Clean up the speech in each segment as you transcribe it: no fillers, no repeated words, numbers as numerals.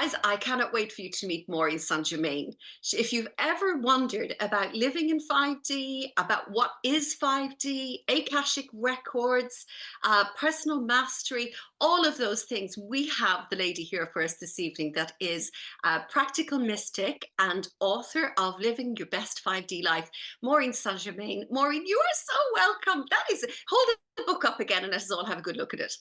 Guys, I cannot wait for you to meet Maureen St. If you've ever wondered about living in 5D, about what is 5D, Akashic records, personal mastery, all of those things, we have the lady here for us this evening that is a practical mystic and author of Living Your Best 5D Life, Maureen St. Maureen, you are so welcome. That is, hold the book up again and let us all have a good look at it.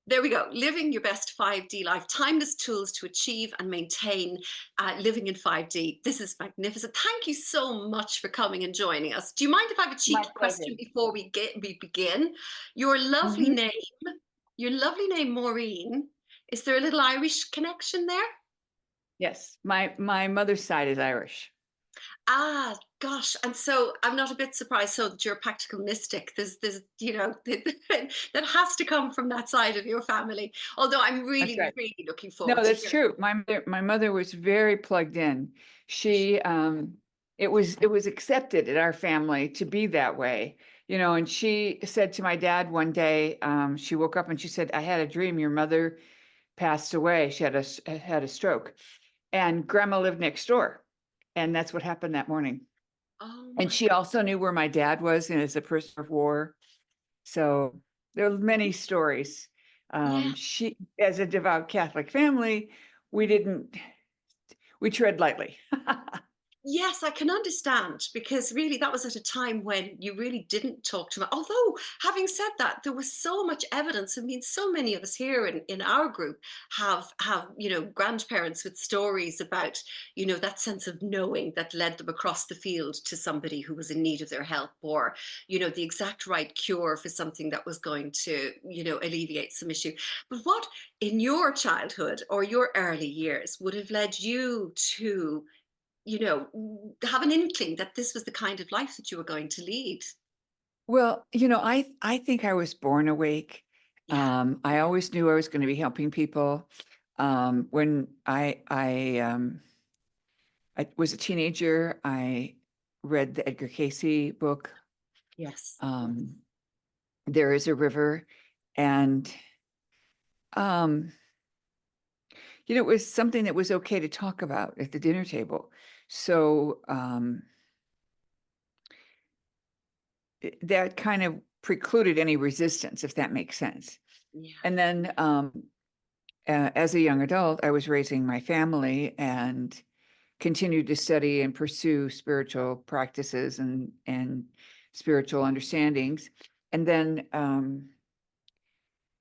There we go. Living Your Best 5D Life, Timeless Tools to Achieve and Maintain Living in 5D. This is magnificent. Thank you so much for coming and joining us. Do you mind if I have a My cheeky question pleasure. before we begin? Your lovely Mhm. name, your lovely name, Maureen. Is there a little Irish connection there? Yes, my mother's side is Irish. Ah, gosh. And so I'm not a bit surprised so that you're a practical mystic. There's, that has to come from that side of your family. Although I'm That's really, right. really looking No, forward to that's hearing. true. My mother was very plugged in. She it was accepted in our family to be that way, and she said to my dad one day, she woke up and she said, I had a dream your mother passed away. She had a stroke, and grandma lived next door. And that's what happened that morning. Oh And my, she also knew where my dad was and as a prisoner of war. So there are many stories. yeah. She, as a devout Catholic family, we didn't, we tread lightly. Yes, I can understand because really that was at a time when you really didn't talk to me. Although, having said that, there was so much evidence. I mean, so many of us here in our group have grandparents with stories about that sense of knowing that led them across the field to somebody who was in need of their help, or the exact right cure for something that was going to alleviate some issue. But what in your childhood or your early years would have led you to have an inkling that this was the kind of life that you were going to lead? Well, I think I was born awake. Yeah. I always knew I was going to be helping people. When I was a teenager, I read the Edgar Casey book, Yes. um, There Is a River, and um, it was something that was okay to talk about at the dinner table. So that kind of precluded any resistance, if that makes sense. Yeah. And then as a young adult, I was raising my family and continued to study and pursue spiritual practices and spiritual understandings. And then,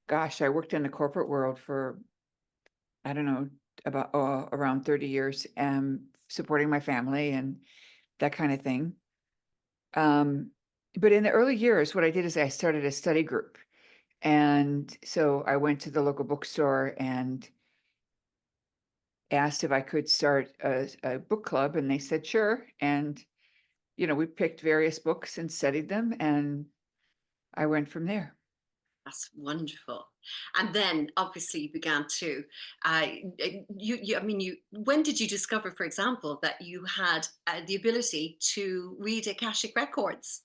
gosh, I worked in the corporate world for, I don't know, about around 30 years, supporting my family and that kind of thing. Um, but in the early years, what I did is I started a study group. And so I went to the local bookstore and asked if I could start a book club, and they said, sure. And, we picked various books and studied them, and I went from there. That's wonderful. And then obviously you began to I mean, when did you discover, for example, that you had the ability to read Akashic records?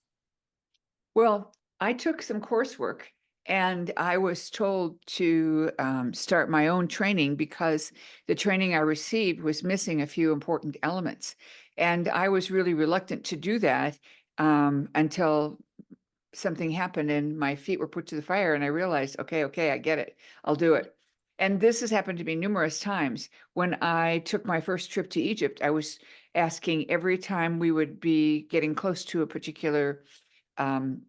Well, I took some coursework and I was told to start my own training because the training I received was missing a few important elements. And I was really reluctant to do that until something happened and my feet were put to the fire and I realized, okay, I get it. I'll do it. And this has happened to me numerous times. When I took my first trip to Egypt, I was asking every time we would be getting close to a particular um,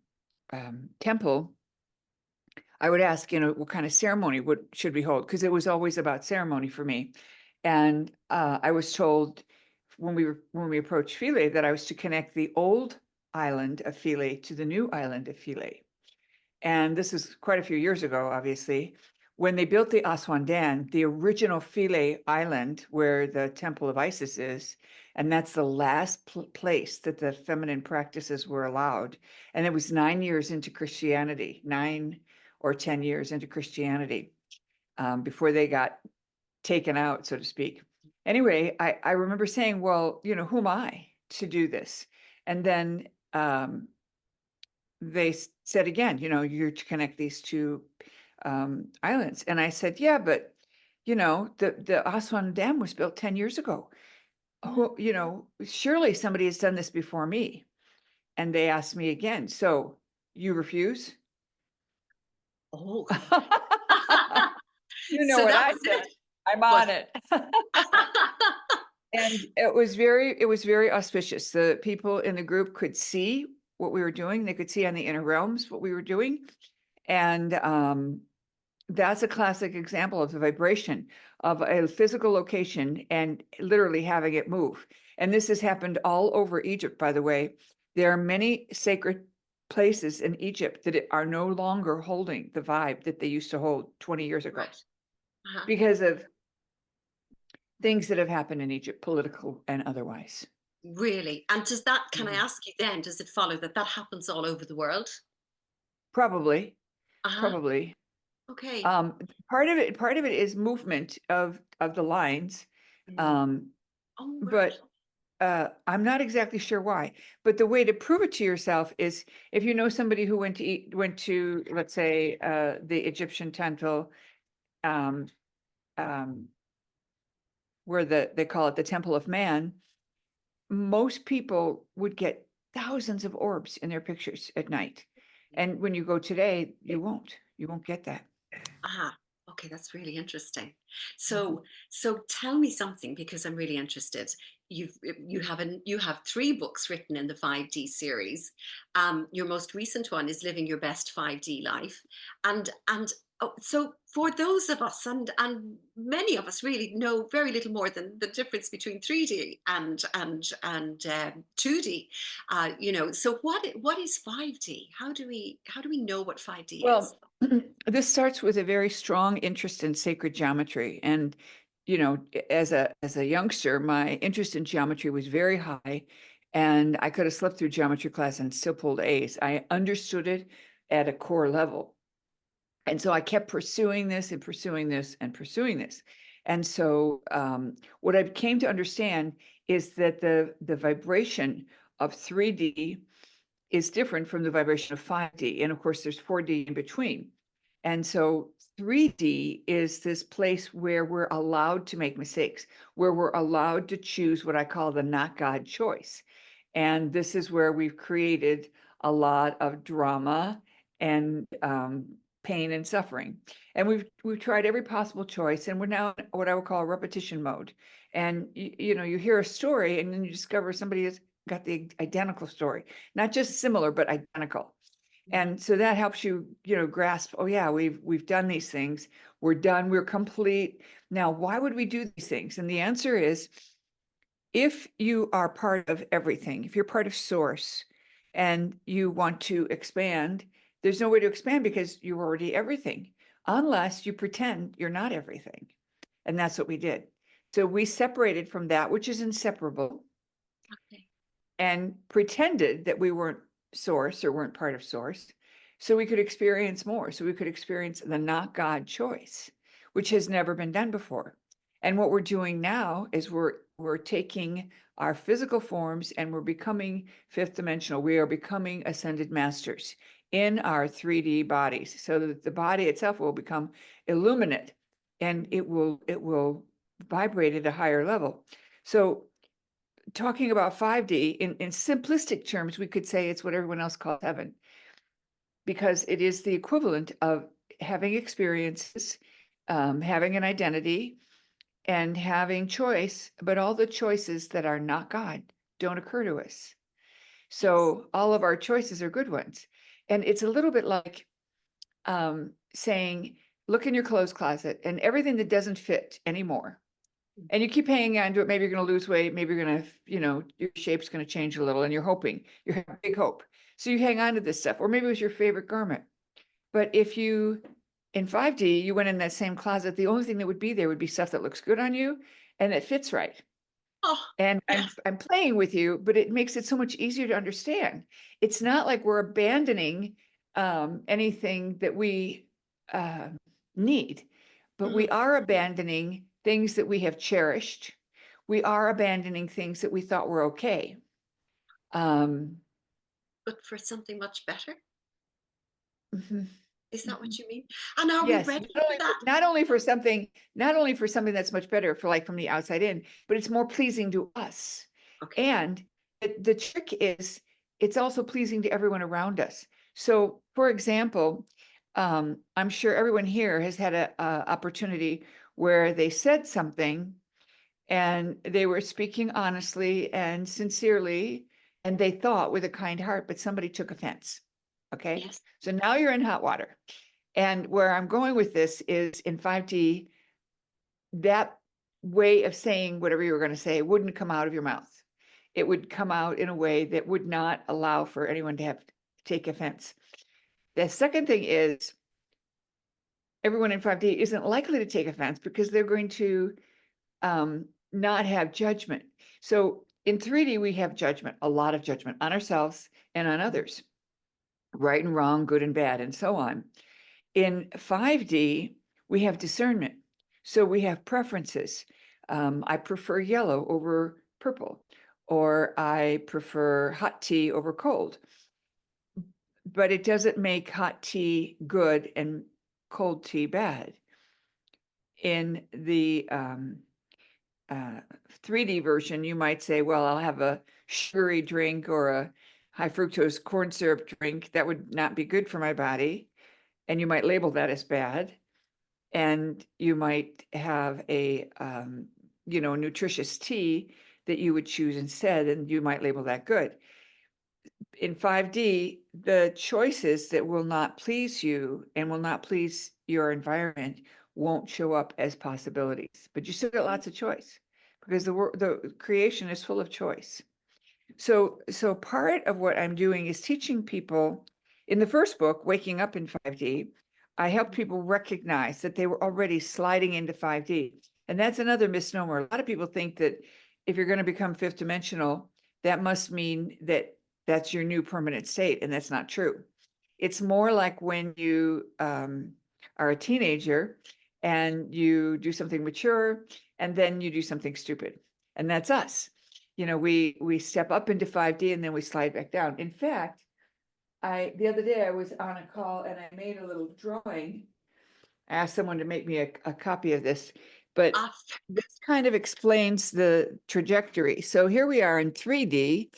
temple, I would ask, what kind of ceremony should we hold? Because it was always about ceremony for me. And I was told when we approached Philae that I was to connect the old island of Philae to the new island of Philae. And this is quite a few years ago, obviously. When they built the Aswan Dam, the original Philae Island, where the Temple of Isis is, and that's the last place that the feminine practices were allowed. And it was 9 years into Christianity, 9 or 10 years into Christianity, before they got taken out, so to speak. Anyway, I remember saying, well, who am I to do this? And then they said again, you're to connect these two islands. And I said, yeah, but the Aswan Dam was built 10 years ago. Mm. Surely somebody has done this before me. And they asked me again, so you refuse? Oh. You know So what that I was said. it. I'm What? on it. And it was very auspicious. The people in the group could see what we were doing. They could see on the inner realms what we were doing. And that's a classic example of the vibration of a physical location and literally having it move. And this has happened all over Egypt, by the way. There are many sacred places in Egypt that are no longer holding the vibe that they used to hold 20 years ago Right. Uh-huh. because of things that have happened in Egypt, political and otherwise. Really? And does that, can I Mhm. ask you then, does it follow that that happens all over the world? Probably, Uh-huh. probably. Okay. Um, part of it is movement of the lines. Mm. Um, Oh, right. but I'm not exactly sure why. But the way to prove it to yourself is if you know somebody who went to, let's say, the Egyptian temple, um, um, where they call it the Temple of Man, most people would get thousands of orbs in their pictures at night. And when you go today, you won't. You won't get that. Ah, okay, that's really interesting. Mhm. So tell me something because I'm really interested. You have three books written in the 5D series. Your most recent one is Living Your Best 5D Life, and oh, so for those of us, and many of us really know very little more than the difference between 3D and 2D. So what is 5D? How do we know what 5D is? Well, this starts with a very strong interest in sacred geometry. And, as a youngster, my interest in geometry was very high. And I could have slept through geometry class and still pulled A's. I understood it at a core level. And so I kept pursuing this and pursuing this and pursuing this. And so what I came to understand is that the vibration of 3D is different from the vibration of 5D. And of course, there's 4D in between. And so 3D is this place where we're allowed to make mistakes, where we're allowed to choose what I call the not God choice. And this is where we've created a lot of drama and pain and suffering. And we've tried every possible choice, and we're now in what I would call repetition mode. And you hear a story, and then you discover somebody has got the identical story, not just similar, but identical. Mhm. And so that helps you, grasp, oh yeah, we've done these things. We're done. We're complete. Now, why would we do these things? And the answer is if you are part of everything, if you're part of source and you want to expand, there's no way to expand because you're already everything, unless you pretend you're not everything. And that's what we did. So we separated from that, which is inseparable, Okay. and pretended that we weren't source or weren't part of source so we could experience more, so we could experience the not God choice, which has never been done before. And what we're doing now is we're taking our physical forms and we're becoming fifth dimensional. We are becoming ascended masters in our 3D bodies so that the body itself will become illuminate and it will vibrate at a higher level. So talking about 5D in simplistic terms, we could say it's what everyone else calls heaven, because it is the equivalent of having experiences, having an identity, and having choice, but all the choices that are not God don't occur to us. Yes. So all of our choices are good ones. And it's a little bit like saying, look in your clothes closet and everything that doesn't fit anymore, and you keep hanging on to it. Maybe you're going to lose weight. Maybe you're going to, your shape's going to change a little and you're hoping, you have big hope. So you hang on to this stuff, or maybe it was your favorite garment. But if you, in 5D, you went in that same closet, the only thing that would be there would be stuff that looks good on you and that fits right. Oh, And I'm playing with you, but it makes it so much easier to understand. It's not like we're abandoning anything that we uh, need, but we mhm. are abandoning things that we have cherished. We are abandoning things that we thought were okay. Um, But for something much better. mhm. Is that Mhm. what you mean? And are we Yes, ready for that? not only for something that's much better for like from the outside in, but it's more pleasing to us. Okay. And the trick is it's also pleasing to everyone around us. So, for example, I'm sure everyone here has had a opportunity where they said something and they were speaking honestly and sincerely, and they thought with a kind heart, but somebody took offense. Okay. Yes. So now you're in hot water. And where I'm going with this is in 5D, that way of saying whatever you were going to say wouldn't come out of your mouth. It would come out in a way that would not allow for anyone to have take offense. The second thing is everyone in 5D isn't likely to take offense because they're going to not have judgment. So in 3D, we have judgment, a lot of judgment on ourselves and on others, right and wrong, good and bad, and so on. In 5D, we have discernment. So we have preferences. I prefer yellow over purple, or I prefer hot tea over cold. But it doesn't make hot tea good and cold tea bad. In the 3D version, you might say, well, I'll have a sugary drink or a high fructose corn syrup drink. That would not be good for my body. And you might label that as bad. And you might have a, nutritious tea that you would choose instead, and you might label that good. In 5D, the choices that will not please you and will not please your environment won't show up as possibilities, but you still get lots of choice because the creation is full of choice. So part of what I'm doing is teaching people in the first book, Waking Up in 5D, I helped people recognize that they were already sliding into 5D. And that's another misnomer. A lot of people think that if you're going to become fifth dimensional, that must mean that that's your new permanent state. And that's not true. It's more like when you are a teenager and you do something mature and then you do something stupid. And that's us. We step up into 5D and then we slide back down. In fact, the other day I was on a call and I made a little drawing. I asked someone to make me a copy of this, but Ah, this kind of explains the trajectory. So here we are in 3D,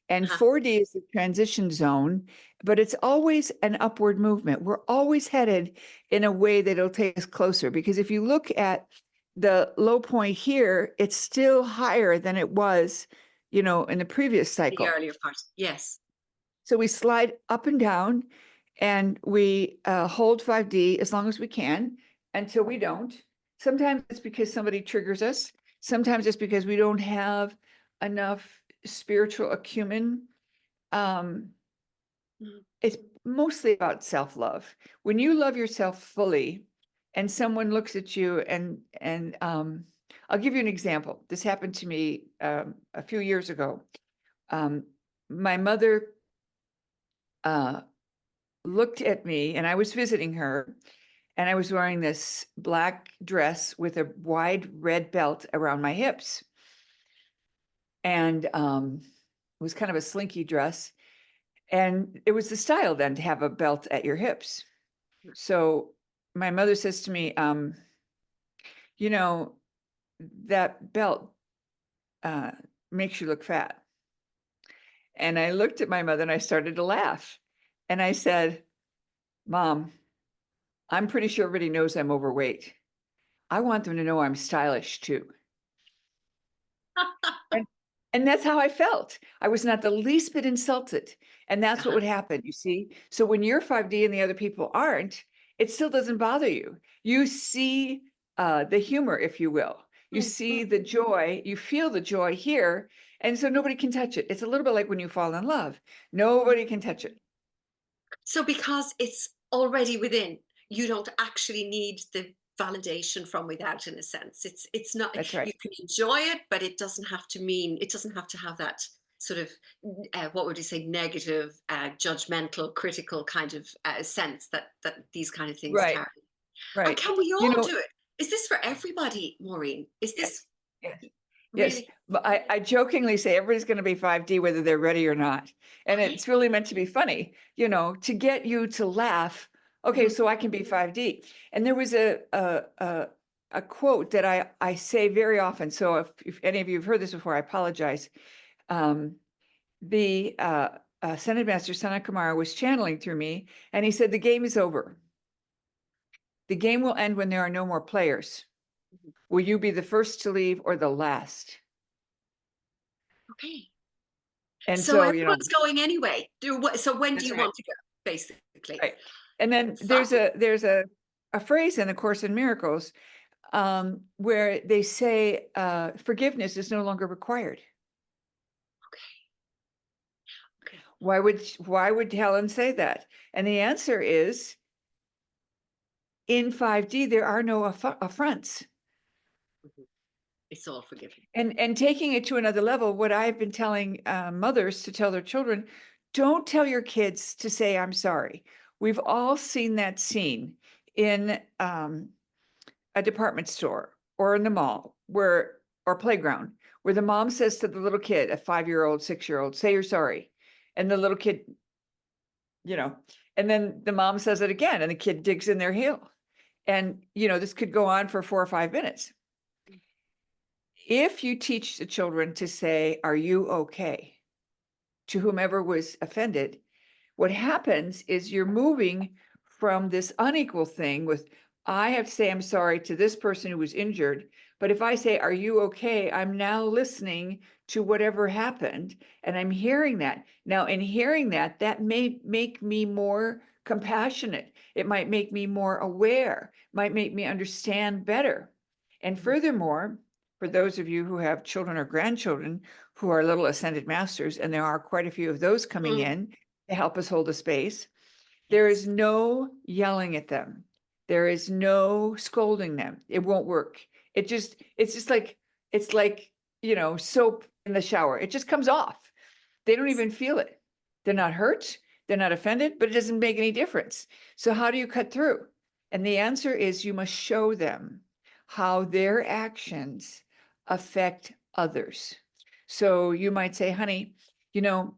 and uh-huh. 4D is the transition zone, but it's always an upward movement. We're always headed in a way that'll take us closer, because if you look at the low point here, it's still higher than it was, in the previous The cycle. earlier part. Yes. So we slide up and down and we hold 5D as long as we can until we don't. Sometimes it's because somebody triggers us. Sometimes it's because we don't have enough spiritual acumen. Um, Mhm. it's mostly about self-love. When you love yourself fully and someone looks at you and I'll give you an example. This happened to me a few years ago. My mother looked at me and I was visiting her and I was wearing this black dress with a wide red belt around my hips. And it was kind of a slinky dress. And it was the style then to have a belt at your hips. So my mother says to me, you know, that belt uh, makes you look fat. And I looked at my mother and I started to laugh. And I said, Mom, I'm pretty sure everybody knows I'm overweight. I want them to know I'm stylish too. And, and that's how I felt. I was not the least bit insulted. And that's what Uh-huh. would happen, you see? So when you're 5D and the other people aren't, it still doesn't bother you. You see the humor, if you will. You Mm, see mm. the joy, you feel the joy here. And so nobody can touch it. It's a little bit like when you fall in love. Nobody can touch it. So because it's already within, you don't actually need the validation from without, in a sense. It's not, That's right. you can enjoy it, but it doesn't have to mean, it doesn't have to have that sort of what would you say, negative, judgmental, critical kind of sense that these kind of things Right, carry. And right. can we You all know, do it? Is this for everybody, Maureen? Is this yes, yes. Yes, really? but I jokingly say everybody's going to be 5D whether they're ready or not. And Okay. it's really meant to be funny, to get you to laugh Okay, Mhm. so I can be 5D. And there was a quote that I say very often. So if any of you have heard this before, I apologize. Um, the Senate Master Sanat Kumara was channeling through me, and he said, "The game is over. The game will end when there are no more players. Mhm. Will you be the first to leave or the last?" Okay. And So so, everyone's going anyway. So when do that's you right. want to go, basically? Right. And then there's Fine. a phrase in the Course in Miracles where they say forgiveness is no longer required. Okay. Okay. Why would Helen say that? And the answer is in 5D there are no affronts. Mhm. It's all forgiven. And taking it to another level, what I've been telling mothers to tell their children, don't tell your kids to say I'm sorry. We've all seen that scene in a department store or in the mall or playground where the mom says to the little kid, a 5-year-old, 6-year-old, say you're sorry. And the little kid, you know, and then the mom says it again and the kid digs in their heel. And, this could go on for 4 or 5 minutes. If you teach the children to say, are you okay? To whomever was offended, what happens is you're moving from this unequal thing with, I have to say I'm sorry to this person who was injured. But if I say, are you okay? I'm now listening to whatever happened and I'm hearing that. Now, in hearing that, that may make me more compassionate. It might make me more aware, might make me understand better. And Mhm. furthermore, for those of you who have children or grandchildren who are little ascended masters, and there are quite a few of those coming Mm. in to help us hold a space, there is Yes. no yelling at them. There is no scolding them. It won't work. It's just like, it's like, soap in the shower. It just comes off. They don't Yes. even feel it. They're not hurt. They're not offended, but it doesn't make any difference. So how do you cut through? And the answer is you must show them how their actions affect others. So you might say, honey, you know,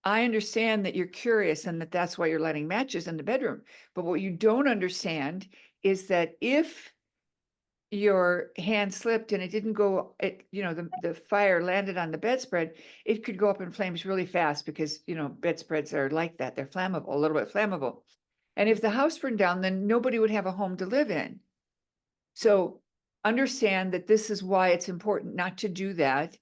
I understand that you're curious and that that's why you're lighting matches in the bedroom. But what you don't understand is that if your hand slipped and it didn't go, the fire landed on the bedspread, it could go up in flames really fast because, bedspreads are like that. They're flammable, a little bit flammable. And if the house burned down, then nobody would have a home to live in. So understand that this is why it's important not to do that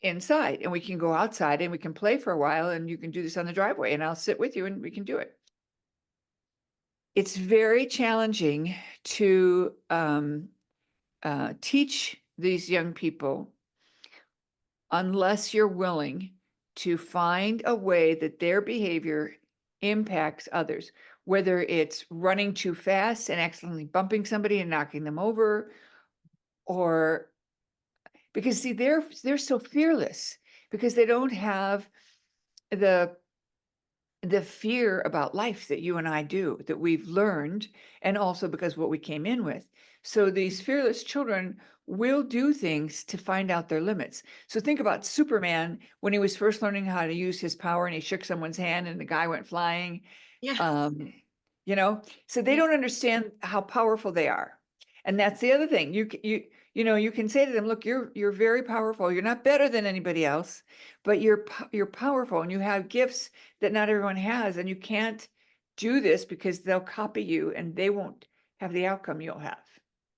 inside, and we can go outside and we can play for a while and you can do this on the driveway and I'll sit with you and we can do it. It's very challenging to teach these young people unless you're willing to find a way that their behavior impacts others, whether it's running too fast and accidentally bumping somebody and knocking them over, or because see, they're so fearless because they don't have the fear about life that you and I do, that we've learned, and also because what we came in with. So these fearless children will do things to find out their limits. So think about Superman when he was first learning how to use his power and he shook someone's hand and the guy went flying. Yeah. Um, so they Yes. don't understand how powerful they are. And that's the other thing. You can say to them, look, you're very powerful. You're not better than anybody else, but you're powerful and you have gifts that not everyone has, and you can't do this because they'll copy you and they won't have the outcome you'll have.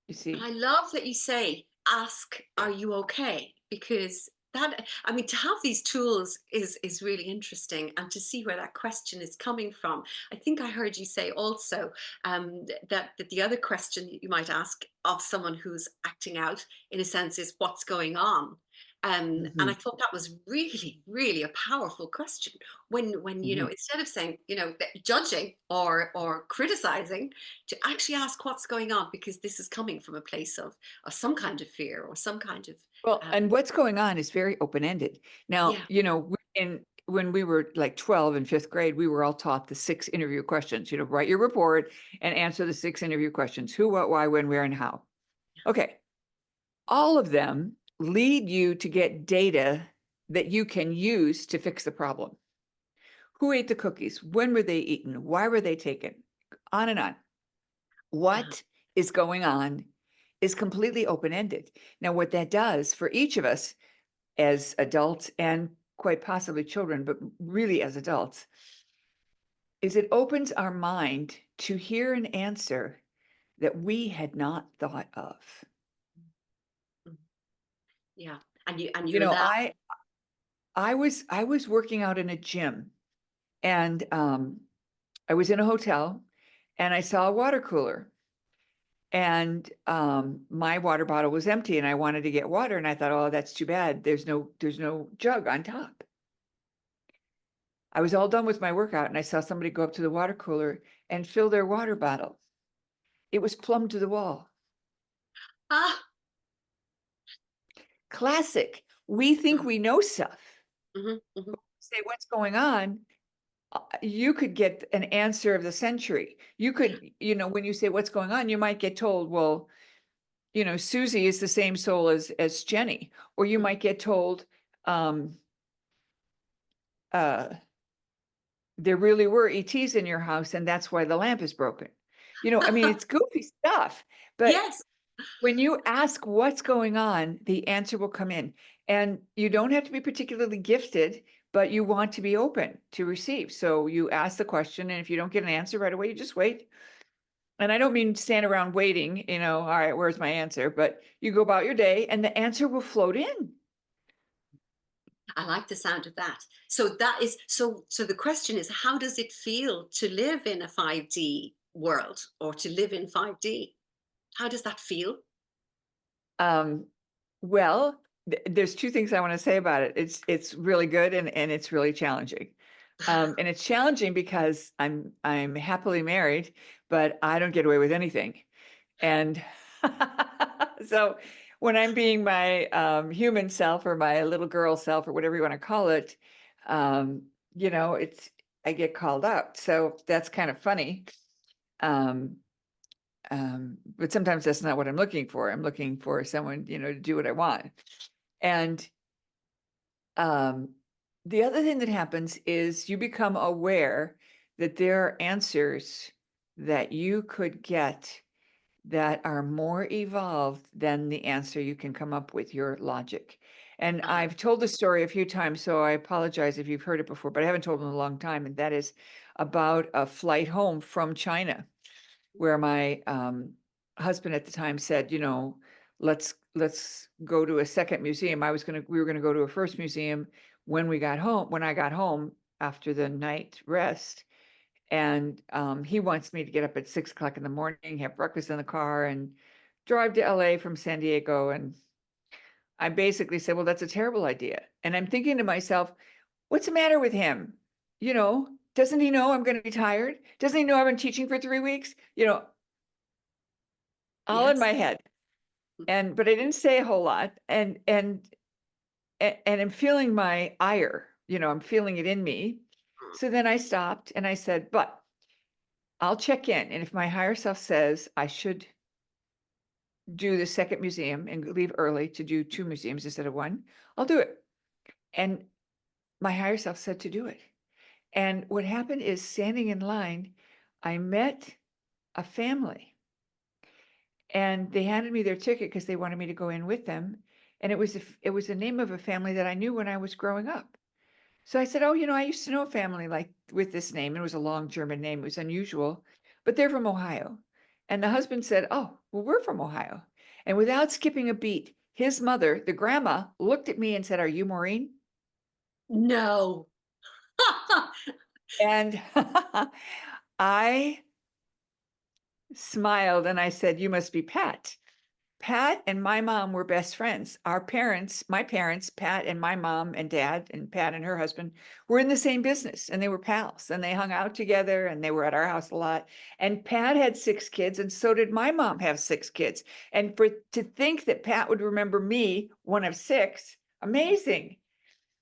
You And see? I love that you say, ask, are you okay? Because that, I mean, to have these tools is really interesting, and to see where that question is coming from. I think I heard you say also that the other question you might ask of someone who's acting out, in a sense, is what's going on. And I Mhm, thought that was really, really a powerful question. When mhm. instead of saying judging or criticizing, to actually ask what's going on, because this is coming from a place of some kind of fear or some kind of Well, um, and what's going on is very open-ended. Now, yeah. when we were like 12 in fifth grade, we were all taught the 6 interview questions, write your report and answer the 6 interview questions: who, what, why, when, where, and how. Okay. All of them lead you to get data that you can use to fix the problem. Who ate the cookies? When were they eaten? Why were they taken? on and on. Uh-huh. What is going on is completely open-ended. Now, what that does for each of us as adults and quite possibly children, but really as adults, is it opens our mind to hear an answer that we had not thought of. Mm. Yeah. And You you know, allow. I was working out in a gym, and I was in a hotel, and I saw a water cooler, and my water bottle was empty, and I wanted to get water, and I thought, oh, that's too bad. There's no jug on top. I was all done with my workout, and I saw somebody go up to the water cooler and fill their water bottle. It was plumb to the wall. Ah. Classic. We think Mm. we know stuff. Mhm, mhm. Say what's going on. You could get an answer of the century. You could, when you say what's going on, you might get told, well, Susie is the same soul as Jenny, or you Mhm. might get told, um, uh, there really were ETs in your house, and that's why the lamp is broken. I mean, it's goofy stuff, but Yes. when you ask what's going on, the answer will come in. And you don't have to be particularly gifted, but you want to be open to receive. So you ask the question, and if you don't get an answer right away, you just wait. And I don't mean stand around waiting, all right, where's my answer? But you go about your day and the answer will float in. I like the sound of that. So that is so the question is, how does it feel to live in a 5D world or to live in 5D? How does that feel? Um, well, there's two things I want to say about it. It's really good and it's really challenging. And it's challenging because I'm happily married, but I don't get away with anything. And so when I'm being my human self or my little girl self or whatever you want to call it, um, it's I get called out. So that's kind of funny. Um, but sometimes that's not what I'm looking for. I'm looking for someone, to do what I want. And um, the other thing that happens is you become aware that there are answers that you could get that are more evolved than the answer you can come up with your logic. And Uh-huh. I've told the story a few times, so I apologize if you've heard it before, but I haven't told it in a long time. And that is about a flight home from China, where my husband at the time said, let's go to a second museum. We were gonna go to a first museum when I got home after the night rest. And he wants me to get up at 6 o'clock in the morning, have breakfast in the car, and drive to LA from San Diego. And I basically said, well, that's a terrible idea. And I'm thinking to myself, what's the matter with him? Doesn't he know I'm going to be tired? Doesn't he know I've been teaching for 3 weeks? All in Yes. my head. But I didn't say a whole lot. And I'm feeling my ire, I'm feeling it in me. So then I stopped and I said, but I'll check in. And if my higher self says I should do the second museum and leave early to do two museums instead of one, I'll do it. And my higher self said to do it. And what happened is standing in line, I met a family and they handed me their ticket because they wanted me to go in with them. And it was the name of a family that I knew when I was growing up. So I said, oh, I used to know a family like with this name. It was a long German name. It was unusual, but they're from Ohio. And the husband said, oh, well, we're from Ohio. And without skipping a beat, his mother, the grandma, looked at me and said, are you Maureen? No. And I smiled and I said, you must be Pat. Pat and my mom were best friends. My parents, Pat and my mom and dad, and Pat and her husband were in the same business and they were pals and they hung out together and they were at our house a lot. And Pat had 6 kids and so did my mom have 6 kids. And to think that Pat would remember me, one of 6, amazing.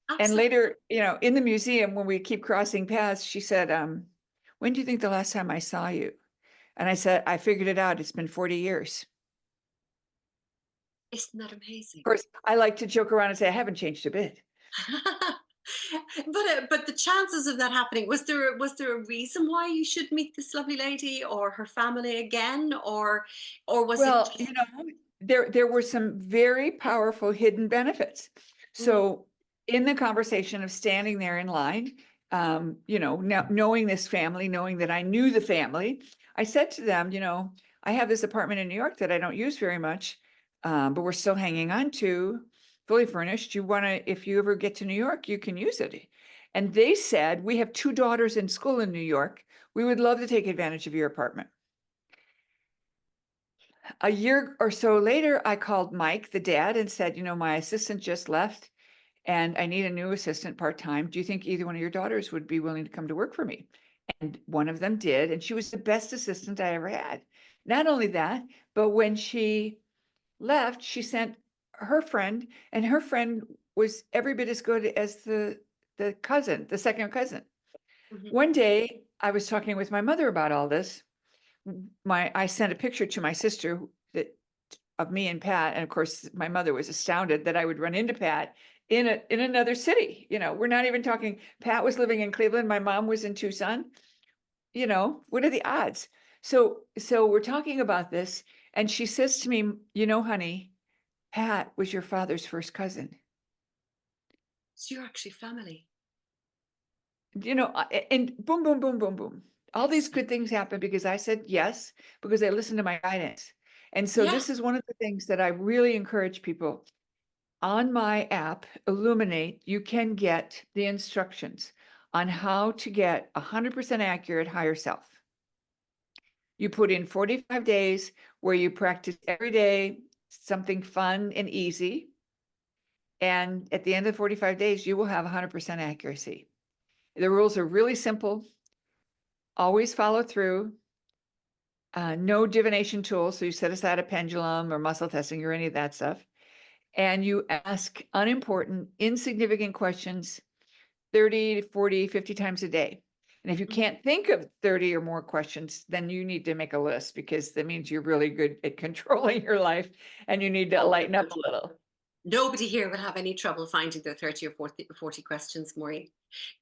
And Absolutely. later, in the museum, when we keep crossing paths, she said, when do you think the last time I saw you? And I said, I figured it out. It's been 40 years. Isn't that amazing? Of course, I like to joke around and say I haven't changed a bit. But the chances of that happening, was there a reason why you should meet this lovely lady or her family again, or was it Well, just there were some very powerful hidden benefits. mm, So in the conversation of standing there in line, now knowing this family, knowing that I knew the family, I said to them, I have this apartment in New York that I don't use very much, but we're still hanging on to, fully furnished. If you ever get to New York, you can use it. And they said, we have two daughters in school in New York. We would love to take advantage of your apartment. A year or so later, I called Mike, the dad, and said, my assistant just left and I need a new assistant part-time. Do you think either one of your daughters would be willing to come to work for me? And one of them did. And she was the best assistant I ever had. Not only that, but when she left, she sent her friend, and her friend was every bit as good as the second cousin. mhm, One day, I was talking with my mother about all this. I sent a picture to my sister that of me and Pat, and of course, my mother was astounded that I would run into Pat in another city. We're not even talking. Pat was living in Cleveland. My mom was in Tucson. What are the odds? So we're talking about this, and she says to me, honey, Pat was your father's first cousin. so you're actually family. And boom, boom, boom, boom, boom. All these Excellent. good things happen because I said yes, because I listened to my guidance. And so Yeah. this is one of the things that I really encourage people. On my app, Illuminate, you can get the instructions on how to get 100% accurate higher self. You put in 45 days where you practice every day, something fun and easy. And at the end of 45 days, you will have 100% accuracy. The rules are really simple. Always follow through. No divination tools. So you set aside a pendulum or muscle testing or any of that stuff. And you ask unimportant, insignificant questions 30 to 40, 50 times a day. And if you Mhm. can't think of 30 or more questions, then you need to make a list, because that means you're really good at controlling your life and you need to Oh, lighten up without a little. nobody here would have any trouble finding the 30 or 40 questions, Maureen.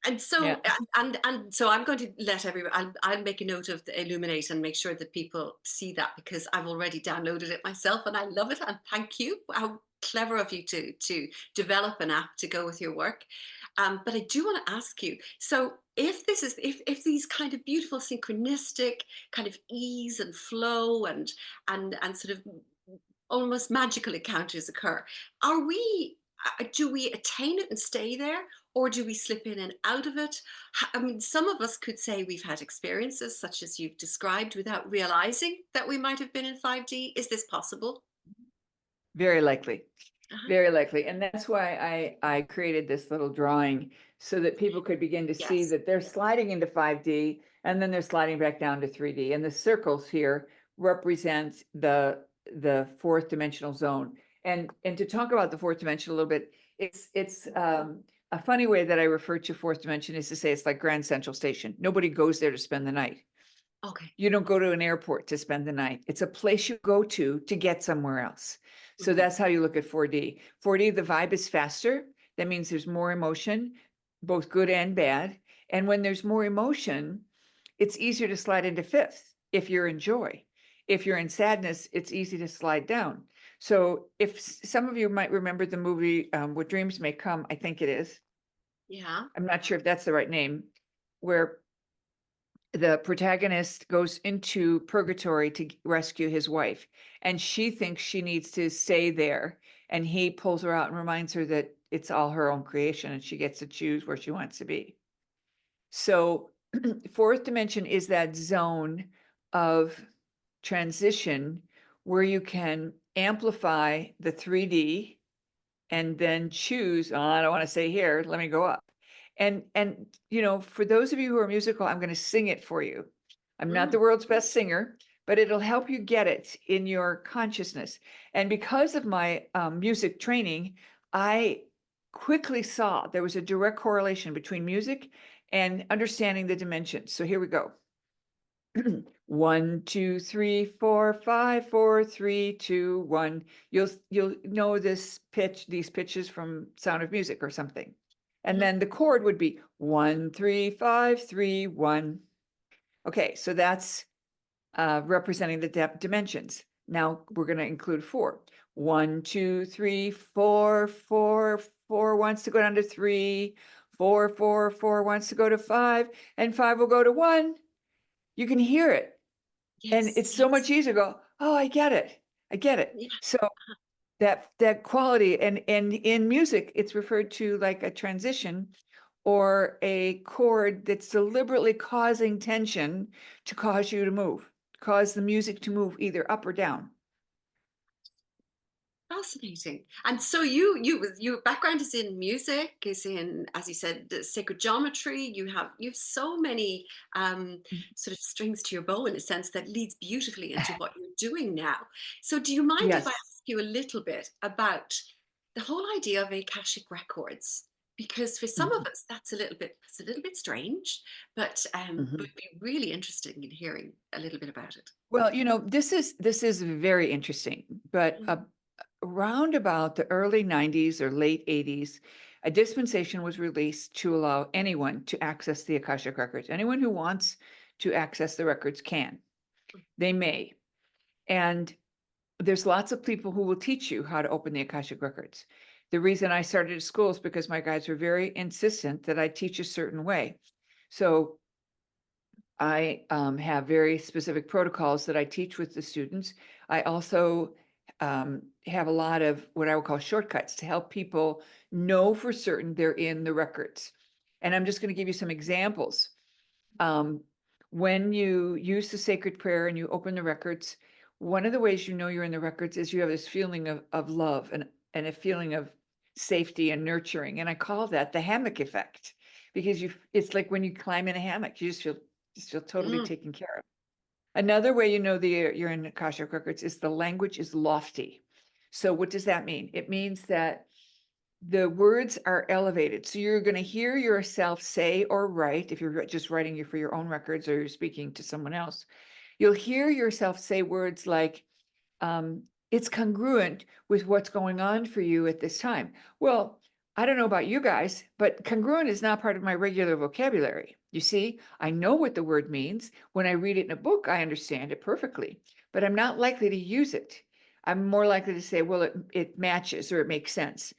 And Yeah. so, and so I'm going to let everyone, I'll make a note of the Illuminate and make sure that people see that, because I've already downloaded it myself and I love it. And thank you. How clever of you to develop an app to go with your work. But I do want to ask you, so if these kind of beautiful synchronistic kind of ease and flow and sort of almost magical encounters occur, are we do we attain it and stay there, or do we slip in and out of it? I mean, some of us could say we've had experiences such as you've described without realizing that we might have been in 5D. Is this possible? Very likely. Uh-huh. Very likely. And that's why I created this little drawing, so that people could begin to see Yes. that they're sliding into 5D and then they're sliding back down to 3D. And the circles here represent the fourth dimensional zone. And to talk about the fourth dimension a little bit, it's a funny way that I refer to fourth dimension is to say it's like Grand Central Station. Nobody goes there to spend the night. Okay. You don't go to an airport to spend the night. It's a place you go to get somewhere else. So Mhm. that's how you look at 4D. 4D, the vibe is faster. That means there's more emotion, both good and bad. And when there's more emotion, it's easier to slide into fifth if you're in joy. If you're in sadness, it's easy to slide down. So if some of you might remember the movie What Dreams May Come, I think it is. Yeah. I'm not sure if that's the right name, where the protagonist goes into purgatory to rescue his wife, and she thinks she needs to stay there, and he pulls her out and reminds her that it's all her own creation and she gets to choose where she wants to be. So fourth dimension is that zone of transition where you can amplify the 3D and then choose, oh, I don't want to stay here, let me go up. And for those of you who are musical, I'm going to sing it for you. I'm not Mm. the world's best singer, but it'll help you get it in your consciousness. And because of my music training, I quickly saw there was a direct correlation between music and understanding the dimensions. So here we go. 1, 2, 3, 4, 5, 4, 3, 2, 1. You'll know this pitch, these pitches from Sound of Music or something. And Mhm. then the chord would be 1, 3, 5, 3, 1. Okay, so that's representing the dimensions. Now we're going to include 4. 1, 2, 3, 4, 4, 4 wants to go down to 3, 4, 4, 4 wants to go to 5, and 5 will go to 1. You can hear it. And Yes, it's so much yes. easier to go, oh, I get it. I get it. Yeah. So that quality, and in music, it's referred to like a transition or a chord that's deliberately causing tension to cause you to move, cause the music to move either up or down. Fascinating. And so your background is in music, is in, as you said, the sacred geometry. You have so many sort of strings to your bow in a sense that leads beautifully into what you're doing now. So do you mind if I Yes. ask you a little bit about the whole idea of Akashic records? Because for some of Mhm, us it's a little bit strange, but mhm. it'd be really interesting in hearing a little bit about it. Well, this is very interesting, but Mm. around about the early 90s or late 80s, a dispensation was released to allow anyone to access the Akashic records. Anyone who wants to access the records can. They may. And there's lots of people who will teach you how to open the Akashic records. The reason I started at school is because my guides were very insistent that I teach a certain way. So I have very specific protocols that I teach with the students. I also have a lot of what I would call shortcuts to help people know for certain they're in the records. And I'm just going to give you some examples. Um, when you use the sacred prayer and you open the records, one of the ways you know you're in the records is you have this feeling of love and a feeling of safety and nurturing. And I call that the hammock effect because it's like when you climb in a hammock, you just feel totally Mm. taken care of. Another way you know you're in Akashic records is the language is lofty. So what does that mean? It means that the words are elevated. So you're going to hear yourself say or write, if you're just writing for your own records or you're speaking to someone else, you'll hear yourself say words like, it's congruent with what's going on for you at this time. Well, I don't know about you guys, but congruent is not part of my regular vocabulary. You see, I know what the word means. When I read it in a book, I understand it perfectly, but I'm not likely to use it. I'm more likely to say, well, it matches or it makes sense.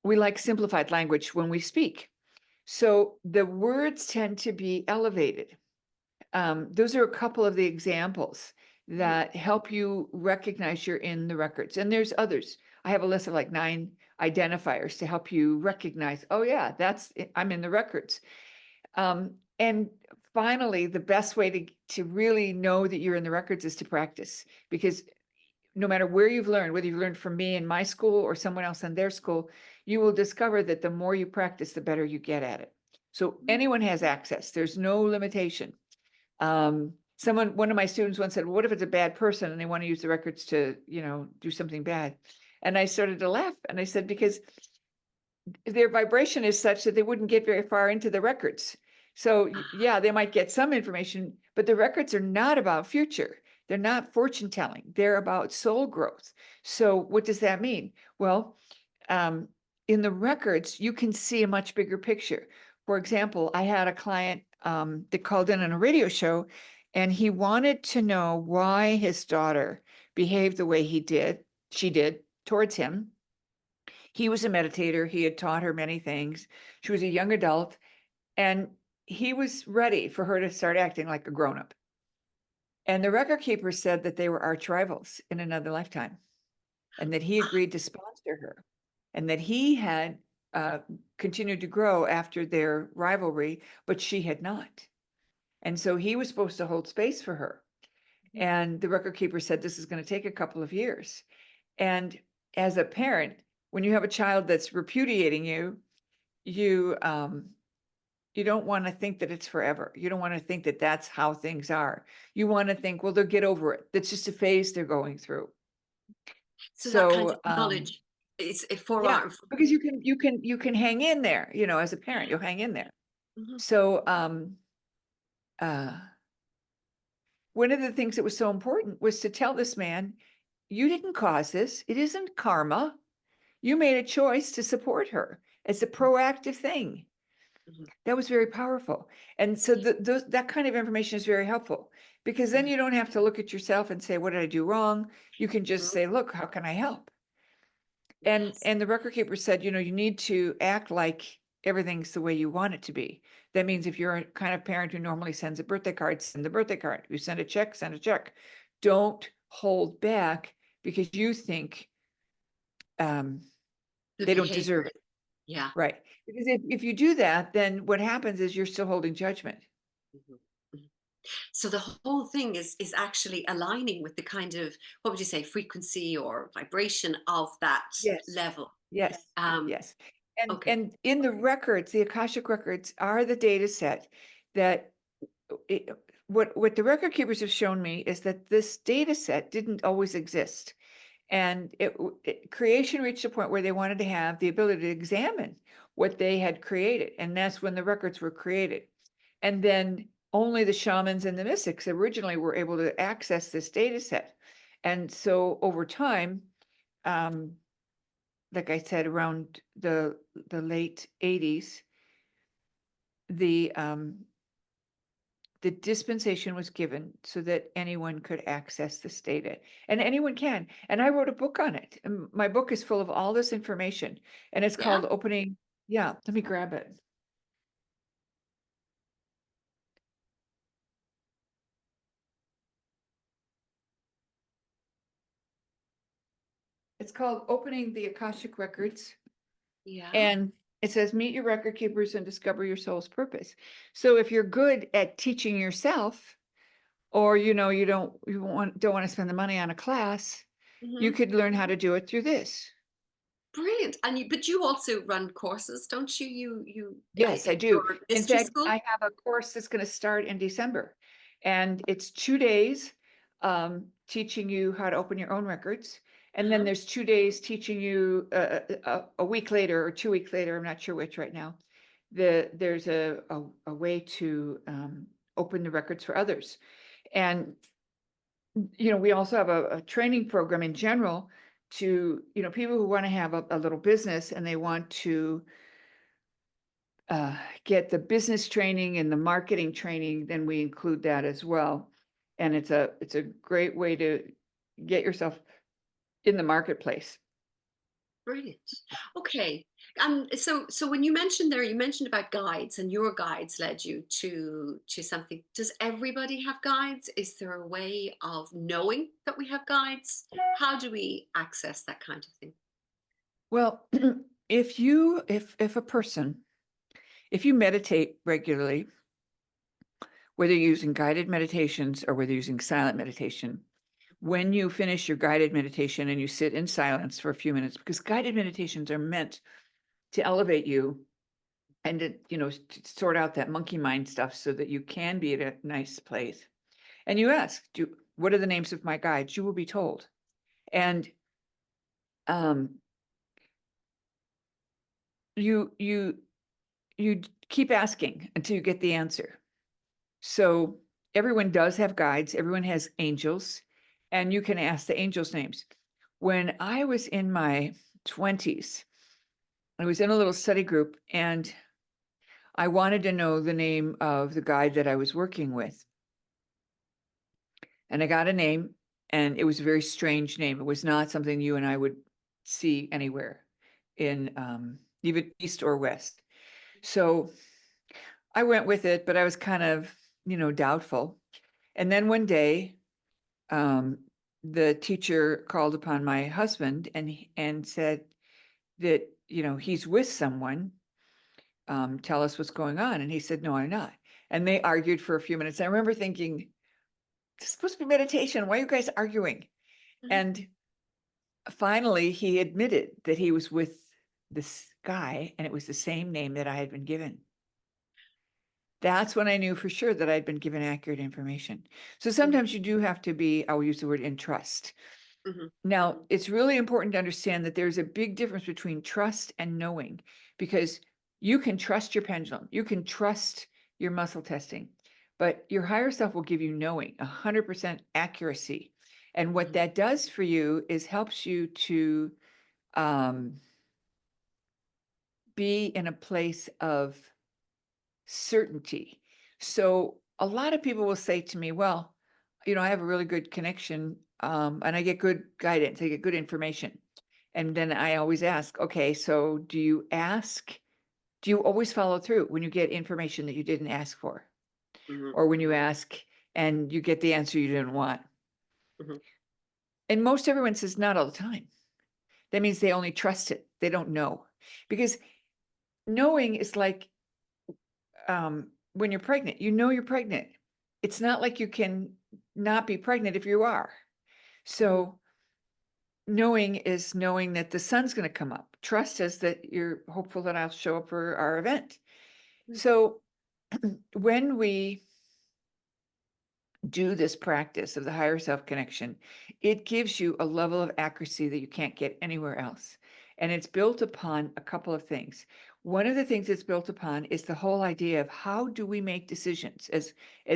We like simplified language when we speak. So the words tend to be elevated. Those are a couple of the examples Mhm. that help you recognize you're in the records. And there's others. I have a list of like 9 identifiers to help you recognize, oh yeah, I'm in the records. And finally, the best way to really know that you're in the records is to practice, because no matter where you've learned, whether you've learned from me in my school or someone else in their school, you will discover that the more you practice, the better you get at it. So Mm. anyone has access. There's no limitation. One of my students once said, well, what if it's a bad person and they want to use the records to, do something bad? And I started to laugh and I said, because their vibration is such that they wouldn't get very far into the records. So yeah, they might get some information, but the records are not about future. They're not fortune telling. They're about soul growth. So what does that mean? Well, um, in the records, you can see a much bigger picture. For example, I had a client that called in on a radio show, and he wanted to know why his daughter behaved the way she did towards him. He was a meditator. He had taught her many things. She was a young adult, and he was ready for her to start acting like a grown-up. And the record keeper said that they were arch rivals in another lifetime, and that he agreed to sponsor her, and that he had uh, continued to grow after their rivalry, but she had not. And so he was supposed to hold space for her. And the record keeper said this is going to take a couple of years. And as a parent, when you have a child that's repudiating you, you you don't want to think that it's forever. You don't want to think that that's how things are. You want to think, well, they'll get over it. That's just a phase they're going through. So that kind of So knowledge is a yeah, forearm. because you can hang in there, as a parent, you'll hang in there. Mhm. So uh one of the things that was so important was to tell this man, you didn't cause this. It isn't karma. You made a choice to support her. It's a proactive thing. Mhm. That was very powerful. And so that kind of information is very helpful, because then Mhm. you don't have to look at yourself and say, what did I do wrong? You can just Mhm. say, look, how can I help? Yes. And the record keeper said, you need to act like everything's the way you want it to be. That means if you're a kind of parent who normally sends a birthday card, send the birthday card. You send a check, send a check. Don't hold back because you think The they don't deserve behavior. it. Yeah. Right. Because if you do that, then what happens is you're still holding judgment. Mhm. Mhm. So the whole thing is actually aligning with the kind of, what would you say, frequency or vibration of that Yes. level. Yes. Um, Yes. And okay. and in the records, the Akashic records are the data set that it, what the record keepers have shown me is that this data set didn't always exist. And creation reached a point where they wanted to have the ability to examine what they had created. And that's when the records were created. And then only the shamans and the mystics originally were able to access this data set. And so over time, um, like I said, around the late 80s, the the dispensation was given so that anyone could access this data, and anyone can. And I wrote a book on it. And my book is full of all this information, and it's Yeah. called Opening. Yeah, let me grab it. It's called Opening the Akashic Records. Yeah. And it says, meet your record keepers and discover your soul's purpose. So if you're good at teaching yourself, or you don't want to spend the money on a class, you Hmm. could learn how to do it through this. Brilliant. And but you also run courses, don't you? Yes, I do. Your In mystery fact, school. I have a course that's going to start in December, and it's 2 days teaching you how to open your own records. And then Uh-huh. there's 2 days teaching you a week later or 2 weeks later, I'm not sure which right now, there's a way to open the records for others. And, we also have a training program in general to, people who want to have a little business and they want to uh, get the business training and the marketing training, then we include that as well. And it's a great way to get yourself in the marketplace. Brilliant. Okay. So when you mentioned there, you mentioned about guides, and your guides led you to something. Does everybody have guides? Is there a way of knowing that we have guides? How do we access that kind of thing? Well, if a person, if you meditate regularly, whether you're using guided meditations or whether you're using silent meditation, when you finish your guided meditation and you sit in silence for a few minutes, because guided meditations are meant to elevate you and to, to sort out that monkey mind stuff so that you can be at a nice place. And you ask, what are the names of my guides? You will be told. And um, you you you keep asking until you get the answer. So everyone does have guides, everyone has angels, and you can ask the angels' names. When I was in my 20s, I was in a little study group and I wanted to know the name of the guide that I was working with. And I got a name, and it was a very strange name. It was not something you and I would see anywhere in even east or west. So I went with it, but I was kind of, doubtful. And then one day, um, the teacher called upon my husband and said that, he's with someone. Tell us what's going on. And he said, no, I'm not. And they argued for a few minutes. I remember thinking, it's supposed to be meditation. Why are you guys arguing? Mhm. And finally, he admitted that he was with this guy, and it was the same name that I had been given. That's when I knew for sure that I'd been given accurate information. So Mhm. sometimes you do have to be, I will use the word, in trust. Mhm. Now, it's really important to understand that there's a big difference between trust and knowing, because you can trust your pendulum, you can trust your muscle testing, but your higher self will give you knowing, 100% accuracy. And what Mhm. that does for you is helps you to um, be in a place of certainty. So a lot of people will say to me, well, I have a really good connection, and I get good guidance, I get good information. And then I always ask, okay, so do you always follow through when you get information that you didn't ask for? Mhm, Or when you ask and you get the answer you didn't want? mhm. And most everyone says not all the time. That means they only trust it. They don't know. Because knowing is like, when you're pregnant, you're pregnant. It's not like you can not be pregnant if you are. Mhm, So knowing is knowing that the sun's going to come up. Trust is that you're hopeful that I'll show up for our event. mhm. So when we do this practice of the higher self connection, it gives you a level of accuracy that you can't get anywhere else. And it's built upon a couple of things. One of the things it's built upon is the whole idea of how do we make decisions as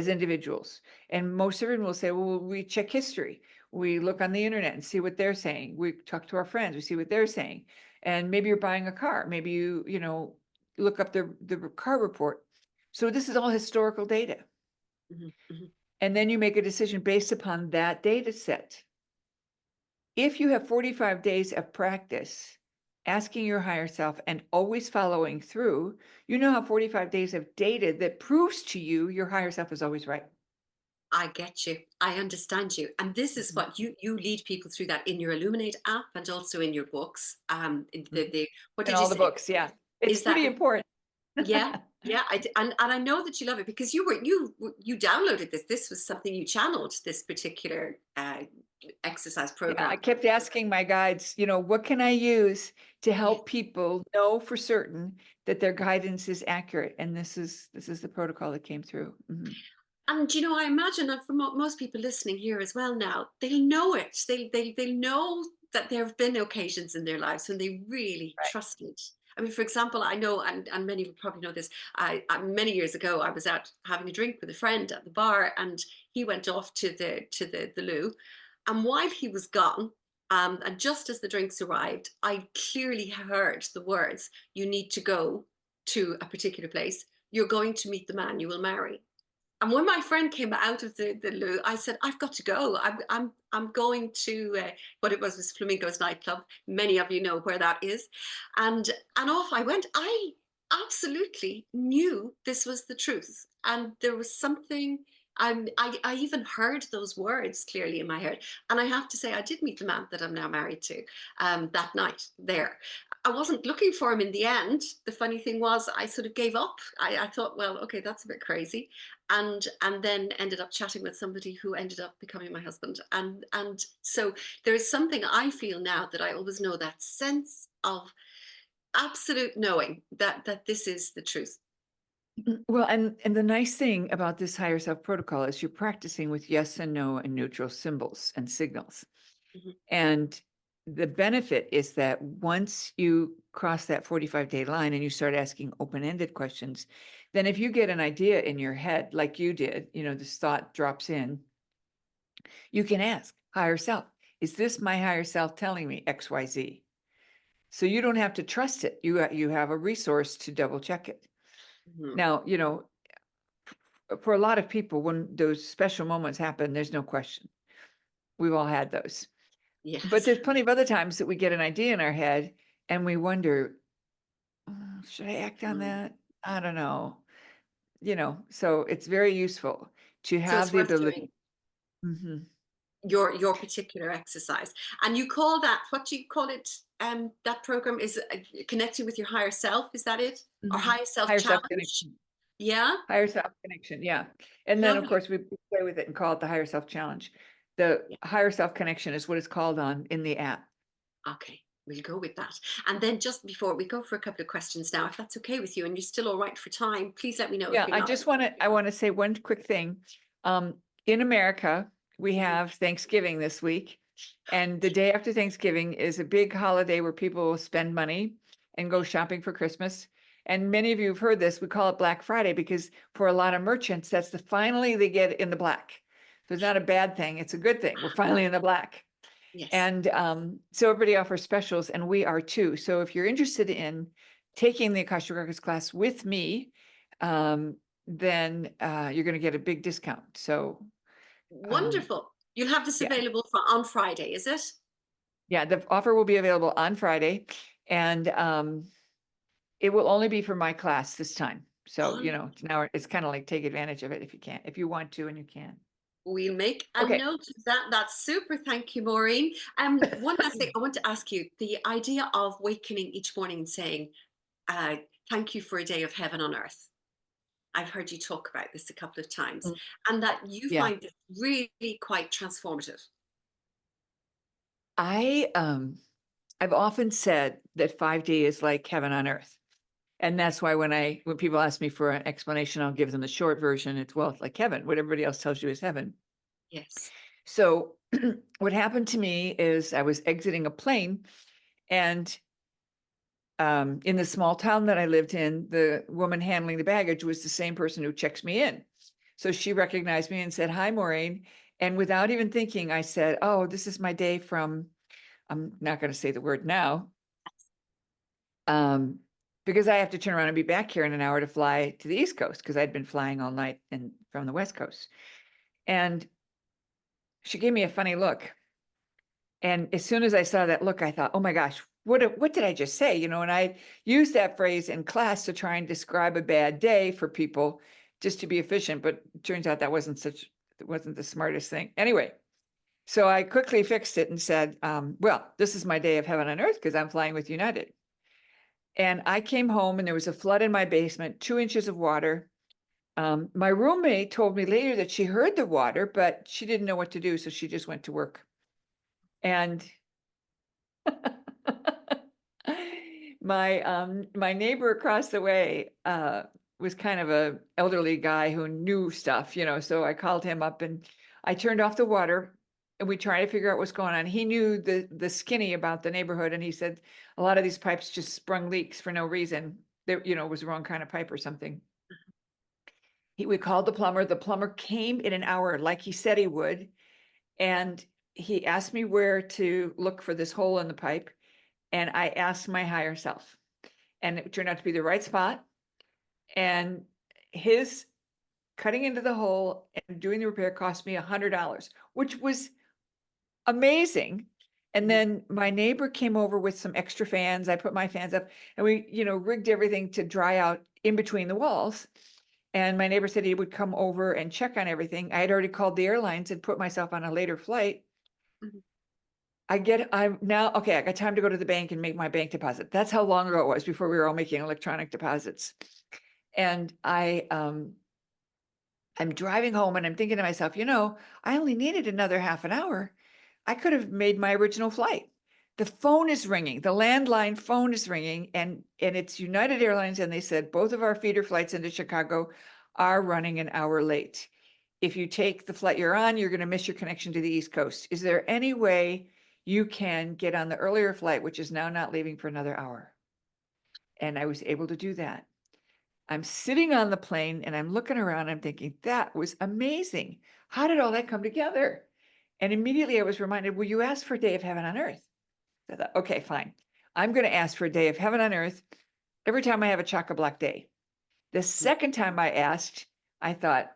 individuals. And most everyone will say, well, we check history. We look on the internet and see what they're saying. We talk to our friends, we see what they're saying. And maybe you're buying a car. Maybe you look up the car report. So this is all historical data. Mhm, mhm. And then you make a decision based upon that data set. If you have 45 days of practice, asking your higher self and always following through, you now have 45 days of data that proves to you your higher self is always right. I get you. I understand you. And this is Mhm, what you lead people through that in your Illuminate app and also in your books. mhm. What In did you all the say? books, yeah. It's Is that pretty important. yeah, yeah, and I know that you love it because you downloaded this. This was something you channeled, this particular exercise Yeah, I program. kept asking my guides, what can I use to Yeah. help people know for certain that their guidance is accurate? And this is the protocol that came through. Mhm. And I imagine that for most people listening here as well now, they'll know it. They know that there have been occasions in their lives when they really Right. trusted. I mean, for example, I know, and many would probably know this. Many years ago, I was out having a drink with a friend at the bar, and he went off to the loo. And while he was gone, and just as the drinks arrived, I clearly heard the words, "You need to go to a particular place. You're going to meet the man you will marry." And when my friend came out of the loo, I said, "I've got to go. I'm going to what it was Flamingo's nightclub. Many of you know where that is." And off I went. I absolutely knew this was the truth, and there was something. I even heard those words clearly in my head, and I have to say, I did meet the man that I'm now married to that night there. I wasn't looking for him in the end. The funny thing was, I sort of gave up. I thought, well, okay, that's a bit crazy, and then ended up chatting with somebody who ended up becoming my husband. And so there is something I feel now that I always know, that sense of absolute knowing that this is the truth. Well, and the nice thing about this higher self protocol is you're practicing with yes and no and neutral symbols and signals. Mhm. And the benefit is that once you cross that 45-day line and you start asking open-ended questions, then if you get an idea in your head, like you did, this thought drops in, you can ask higher self, is this my higher self telling me XYZ? So you don't have to trust it. You have a resource to double check it. Mhm. Now, for a lot of people, when those special moments happen, there's no question. We've all had those. But Yes. there's plenty of other times that we get an idea in our head and we wonder, "Oh, should I act on Mm. that? I don't know." So it's very useful to So have it's the worth doing ability. Mhm. your particular exercise. And you call that, what do you call it? That program is connecting with your higher self. Is that it? Or Mhm. higher self Higher self challenge? connection. Yeah. Higher self connection, yeah. And then, of Lovely. course, we play with it and call it the higher self challenge. The Yeah. higher self connection is what it's called on in the app. Okay. We'll go with that. And then just before we go for a couple of questions now, if that's okay with you and you're still all right for time, please let me know if Yeah, you're I not. just want to say one quick thing. In America, we Mhm. have Thanksgiving this week, and the day after Thanksgiving is a big holiday where people will spend money and go shopping for Christmas. And many of you have heard this. We call it Black Friday because for a lot of merchants, that's finally they get in the black. So it's not a bad thing; it's a good thing. We're finally in the black. Yes. And so everybody offers specials, and we are too. So if you're interested in taking the Akashic Records class with me, then you're going to get a big discount. So um, Wonderful. You'll have this yeah, available for on Friday, is it? yeah, the offer will be available on Friday, and it will only be for my class this time. So, On now it's kind of like take advantage of it if you can, if you want to and you can. We'll make a Okay. note of that. That's super. Thank you, Maureen. One last thing I want to ask you, the idea of wakening each morning and saying, uh, thank you for a day of heaven on earth. I've heard you talk about this a couple of times, Mm. and that you Yeah. find this really quite transformative. I I've often said that 5D is like heaven on earth. And that's why when people ask me for an explanation, I'll give them the short version. It's like heaven. What everybody else tells you is heaven. Yes. So what happened to me is I was exiting a plane, and in the small town that I lived in, the woman handling the baggage was the same person who checks me in. So she recognized me and said, "Hi, Maureen." And without even thinking, I said, "Oh, this is my day from," I'm not going to say the word now, um, because I have to turn around and be back here in an hour to fly to the East Coast, because I'd been flying all night and from the West Coast. And she gave me a funny look. And as soon as I saw that look, I thought, oh my gosh, what did I just say? And I used that phrase in class to try and describe a bad day for people just to be efficient. But it turns out it wasn't the smartest thing. Anyway, so I quickly fixed it and said, well, this is my day of heaven on earth because I'm flying with United. And I came home and there was a flood in my basement, 2 inches of water. My roommate told me later that she heard the water, but she didn't know what to do. So she just went to work. And my neighbor across the way was kind of a elderly guy who knew stuff, so I called him up and I turned off the water and we tried to figure out what's going on. He knew the skinny about the neighborhood, and he said a lot of these pipes just sprung leaks for no reason. There, it was the wrong kind of pipe or something. We called the plumber. The plumber came in an hour like he said he would, and he asked me where to look for this hole in the pipe. And I asked my higher self, and it turned out to be the right spot. And his cutting into the hole and doing the repair cost me $100, which was amazing. And Mhm. then my neighbor came over with some extra fans. I put my fans up, and we, rigged everything to dry out in between the walls. And my neighbor said he would come over and check on everything. I had already called the airlines and put myself on a later flight. Mhm. I'm now, okay, I got time to go to the bank and make my bank deposit. That's how long ago it was before we were all making electronic deposits. And I'm driving home and I'm thinking to myself, I only needed another half an hour. I could have made my original flight. The phone is ringing, the landline phone is ringing, and it's United Airlines. And they said both of our feeder flights into Chicago are running an hour late. If you take the flight you're on, you're going to miss your connection to the East Coast. Is there any way you can get on the earlier flight, which is now not leaving for another hour? And I was able to do that. I'm sitting on the plane and I'm looking around. I'm thinking, that was amazing. How did all that come together? And immediately I was reminded, well, you asked for a day of heaven on earth. I thought, okay, fine. I'm going to ask for a day of heaven on earth every time I have a chock-a-block day. The second time I asked, I thought,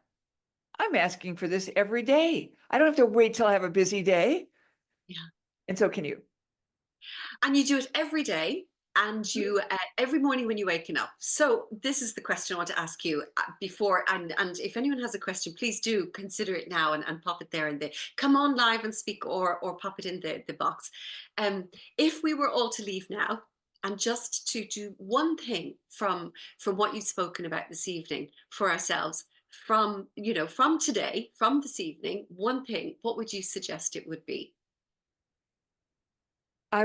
I'm asking for this every day. I don't have to wait till I have a busy day. Yeah. And so can you. And you do it every day, and you every morning when you're waking up. So this is the question I want to ask you before, and if anyone has a question, please do consider it now and pop it there in the come on live and speak, or pop it in the box. Um, if we were all to leave now and just to do one thing from what you've spoken about this evening for ourselves, from today, from this evening, one thing, what would you suggest it would be? I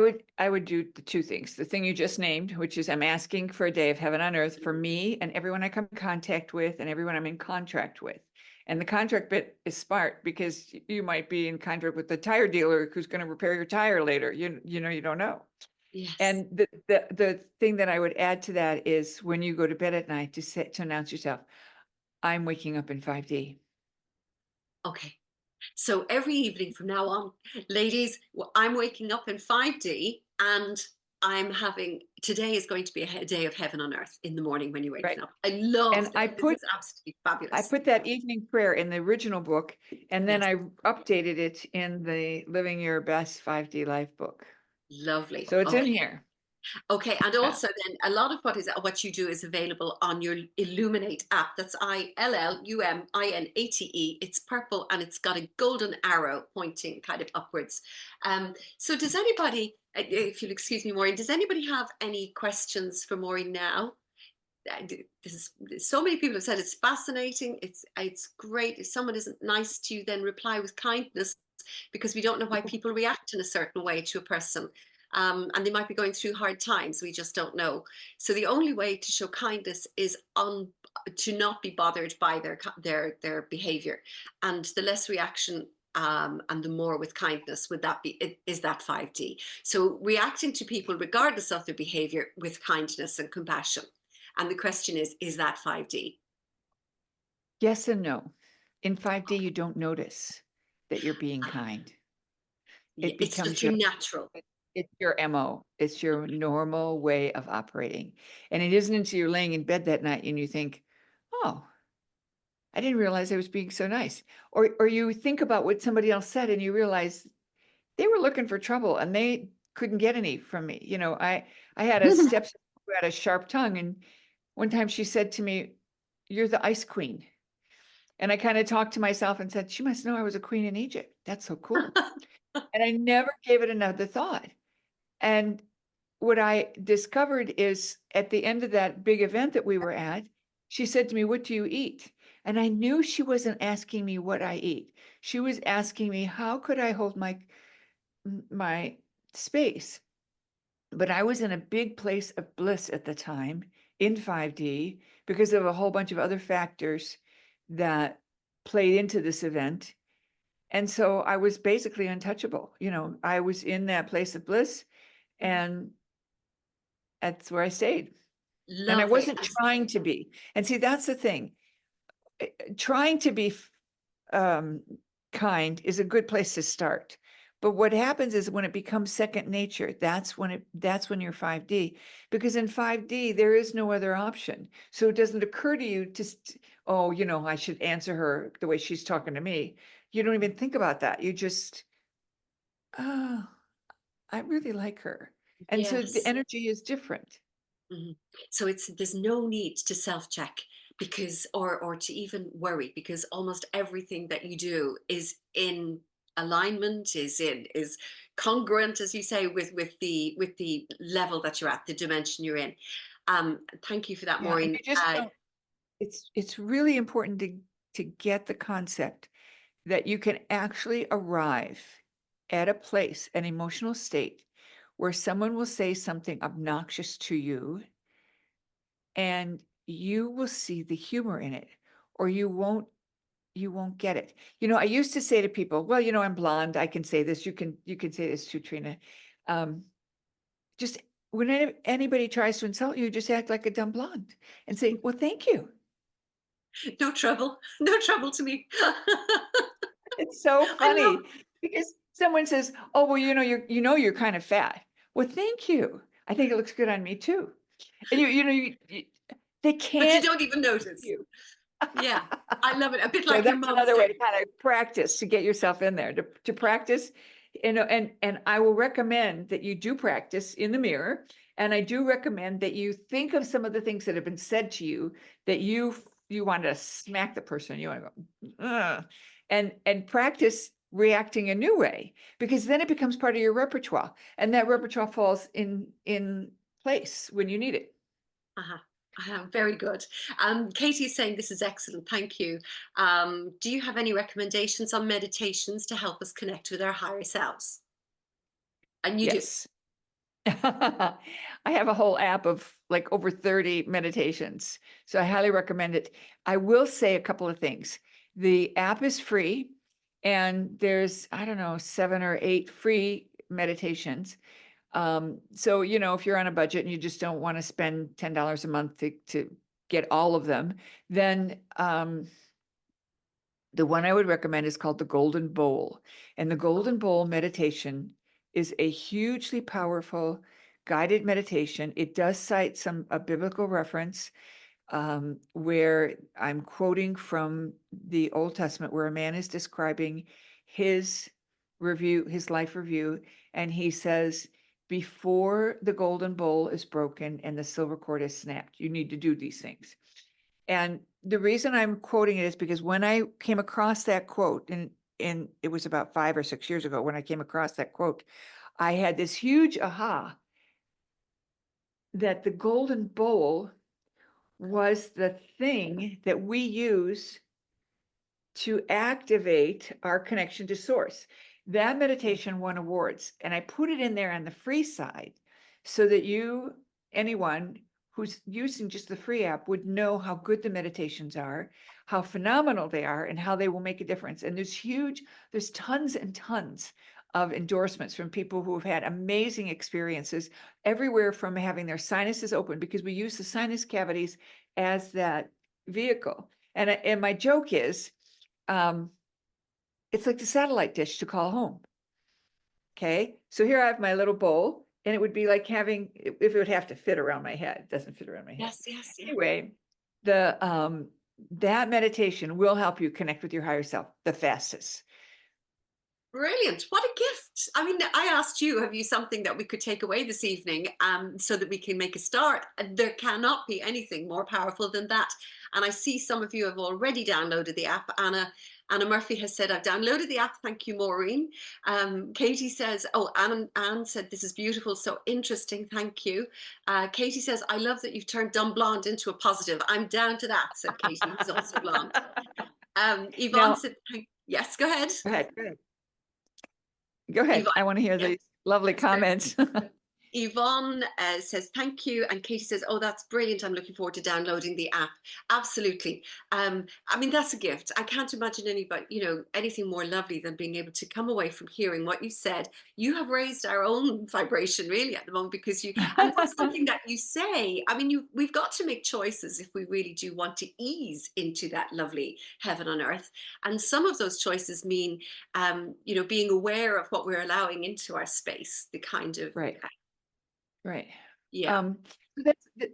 would do the two things. The thing you just named, which is I'm asking for a day of heaven on earth for me and everyone I come in contact with and everyone I'm in contract with. And the contract bit is smart because you might be in contract with the tire dealer who's going to repair your tire later. You don't know. Yes. And the thing that I would add to that is when you go to bed at night to announce yourself, I'm waking up in 5D. Okay. So every evening from now on, ladies, I'm waking up in 5D, and today is going to be a day of heaven on earth in the morning when you're Right. waking up. I love And this. This is absolutely I fabulous. put that evening prayer in the original book, and then Yes, I updated it in the Living Your Best 5D Life book. lovely. So it's in Okay. here. Okay, and Yeah. also then a lot of what you do is available on your Illuminate app. That's ILLUMINATE. It's purple and it's got a golden arrow pointing kind of upwards. So does anybody, if you'll excuse me, Maureen, does anybody have any questions for Maureen now? So many people have said it's fascinating. It's great. If someone isn't nice to you, then reply with kindness, because we don't know why people react in a certain way to a person. And they might be going through hard times. We just don't know. So the only way to show kindness is to not be bothered by their behavior, and the less reaction. And the more with kindness would that be, is that 5D. So reacting to people regardless of their behavior with kindness and compassion. And the question is that 5D? Yes and no. In 5D, you don't notice that you're being kind. Yeah, It it's just becomes your natural. it's your MO. It's your normal way of operating. And it isn't until you're laying in bed that night and you think, oh, I didn't realize I was being so nice. Or you think about what somebody else said and you realize they were looking for trouble and they couldn't get any from me. I had a stepsister who had a sharp tongue, and one time she said to me, "You're the ice queen." And I kind of talked to myself and said, "She must know I was a queen in Egypt. That's so cool." And I never gave it another thought. And what I discovered is at the end of that big event that we were at, she said to me, "What do you eat?" And I knew she wasn't asking me what I eat. She was asking me, how could I hold my space? But I was in a big place of bliss at the time in 5D because of a whole bunch of other factors that played into this event. And so I was basically untouchable. I was in that place of bliss, and that's where I stayed. And I Lovely. wasn't trying to be. And see, that's the thing. Trying to be um, kind is a good place to start. But what happens is when it becomes second nature, that's when you're 5D. Because in 5D, there is no other option. So it doesn't occur to you oh, I should answer her the way she's talking to me. You don't even think about that. You just, oh, I really like her. And so the Yes. energy is different. Mhm. So there's no need to self-check, because or to even worry, because almost everything that you do is in alignment, is congruent, as you say, with the level that you're at, the dimension you're in. Thank you for that, Yeah, and Maureen. you just don't. It's really important to get the concept that you can actually arrive at a place, an emotional state, where someone will say something obnoxious to you and you will see the humor in it, or you won't get it. I used to say to people, well, I'm blonde, I can say this, you can say this too, Trina. Um, just when anybody tries to insult you, just act like a dumb blonde and say, well, thank you. No trouble, no trouble to me. It's so I love. funny because someone says, "Oh, well, you're kind of fat." Well, thank you. I think it looks good on me too. And they But you can't don't even see notice. you. Yeah, I love it. A bit So like your that's mum another way to saying. kind of practice to get yourself in there to practice. And I will recommend that you do practice in the mirror. And I do recommend that you think of some of the things that have been said to you that you want to smack the person. You want to go, ugh, and practice reacting a new way, because then it becomes part of your repertoire, and that repertoire falls in place when you need it. Uh-huh. Very good. Katie is saying this is excellent. Thank you. Do you have any recommendations on meditations to help us connect with our higher selves? And you do. Yes. I have a whole app of like over 30 meditations, so I highly recommend it. I will say a couple of things. The app is free, and there's, I don't know, 7 or 8 free meditations. So, if you're on a budget and you just don't want to spend $10 a month to get all of them, then the one I would recommend is called the Golden Bowl. And the Golden Bowl meditation is a hugely powerful guided meditation. It does cite a biblical reference where I'm quoting from the Old Testament, where a man is describing his life review, and he says, before the golden bowl is broken and the silver cord is snapped, you need to do these things. And the reason I'm quoting it is because when I came across that quote, and it was about 5 or 6 years ago when I came across that quote, I had this huge aha that the golden bowl was the thing that we use to activate our connection to source. That meditation won awards, and I put it in there on the free side so that anyone who's using just the free app would know how good the meditations are, how phenomenal they are, and how they will make a difference. And there's tons and tons of endorsements from people who have had amazing experiences, everywhere from having their sinuses open, because we use the sinus cavities as that vehicle. And my joke is, it's like the satellite dish to call home. Okay, so here I have my little bowl, and it would be like having, if it would have to fit around my head. It doesn't fit around my head. Yes, yes, yeah. Anyway, that meditation will help you connect with your higher self the fastest. Brilliant. What a gift. I mean, I asked you, have you something that we could take away this evening so that we can make a start? There cannot be anything more powerful than that. And I see some of you have already downloaded the app. Anna Murphy has said, I've downloaded the app. Thank you, Maureen. Katie says, oh, Anne said, this is beautiful. So interesting. Thank you. Katie says, I love that you've turned dumb blonde into a positive. I'm down to that, said Katie, who's also blonde. Yvonne Now, said, yes, go ahead. Go ahead. Go ahead. Go ahead. Yvonne, I want to hear these lovely comments. Yvonne says, thank you. And Katie says, oh, that's brilliant. I'm looking forward to downloading the app. Absolutely. I mean, that's a gift. I can't imagine anything more lovely than being able to come away from hearing what you said. You have raised our own vibration really at the moment, because and that's something that you say. I mean, we've got to make choices if we really do want to ease into that lovely heaven on earth. And some of those choices mean, being aware of what we're allowing into our space, the kind of, Right. Right. yeah.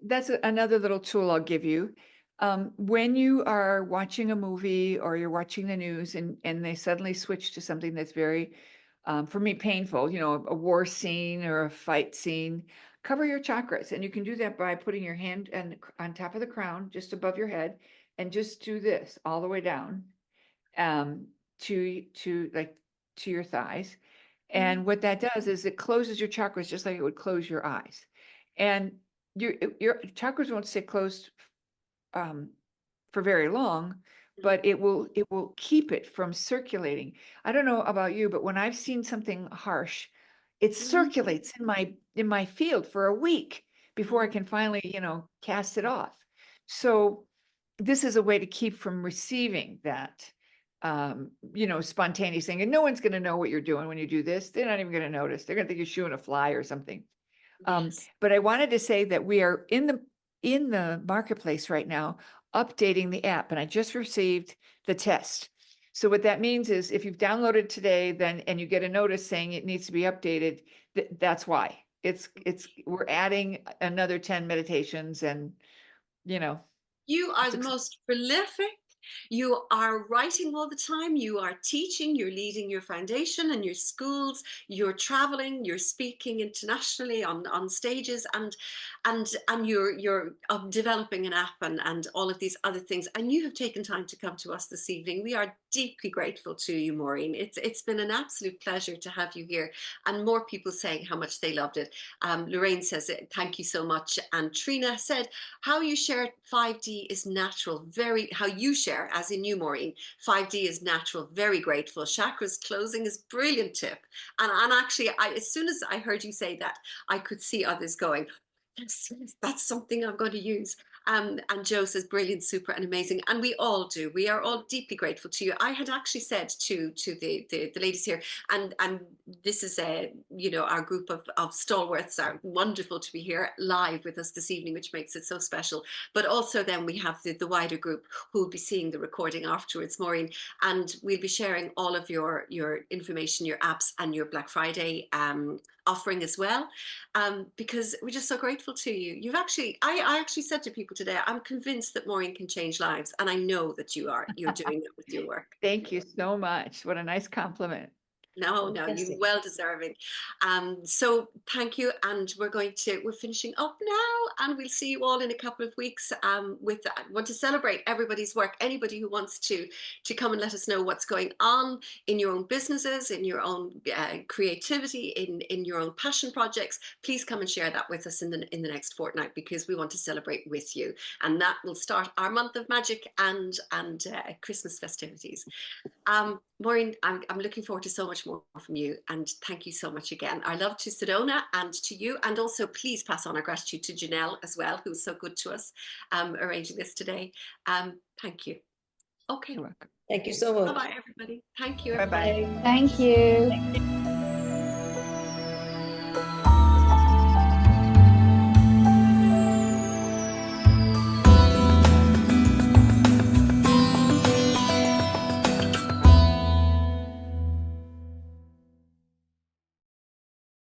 That's another little tool I'll give you. When you are watching a movie or you're watching the news and they suddenly switch to something that's very, for me, painful, a war scene or a fight scene, cover your chakras. And you can do that by putting your hand on top of the crown, just above your head, and just do this all the way down to your thighs. And what that does is it closes your chakras just like it would close your eyes. And your chakras won't stay closed for very long, but it will keep it from circulating. I don't know about you, but when I've seen something harsh, it circulates in my field for a week before I can finally, cast it off. So this is a way to keep from receiving that spontaneous thing. And no one's going to know what you're doing when you do this. They're not even going to notice. They're going to think you're shooing a fly or something. Yes. But I wanted to say that we are in the marketplace right now, updating the app, and I just received the test. So what that means is if you've downloaded today, and you get a notice saying it needs to be updated, that's why. We're adding another 10 meditations, and You are the most prolific. You are writing all the time. You are teaching. You're leading your foundation and your schools. You're traveling. You're speaking internationally on stages, and you're developing an app and all of these other things. And you have taken time to come to us this evening. We are deeply grateful to you, Maureen. It's been an absolute pleasure to have you here, and more people saying how much they loved it. Lorraine says, thank you so much. And Trina said, how you share 5D is natural. How you share, as in you, Maureen, 5D is natural. Very grateful. Chakras closing is brilliant tip. And actually, as soon as I heard you say that, I could see others going, that's something I'm going to use. And Joe says, brilliant, super, and amazing. And we all do. We are all deeply grateful to you. I had actually said to the ladies here, and this is our group of stalwarts are wonderful to be here live with us this evening, which makes it so special. But also then we have the wider group who will be seeing the recording afterwards, Maureen, and we'll be sharing all of your information, your apps, and your Black Friday offering as well, because we're just so grateful to you. I actually said to people today, I'm convinced that Maureen can change lives, and I know that you're doing it with your work. Thank you so much. What a nice compliment. No, Fantastic. you well deserving. So thank you, and we're finishing up now, and we'll see you all in a couple of weeks. I want to celebrate everybody's work. Anybody who wants to come and let us know what's going on in your own businesses, in your own creativity, in your own passion projects, please come and share that with us in the next fortnight, because we want to celebrate with you, and that will start our month of magic and Christmas festivities. Maureen, I'm looking forward to so much more from you, and thank you so much again. Our love to Sedona and to you, and also please pass on our gratitude to Janelle as well, who's so good to us arranging this today. Thank you. Okay. You're welcome. Thank you so much. Bye-bye, everybody. Thank you. Bye-bye. Bye. Thank you.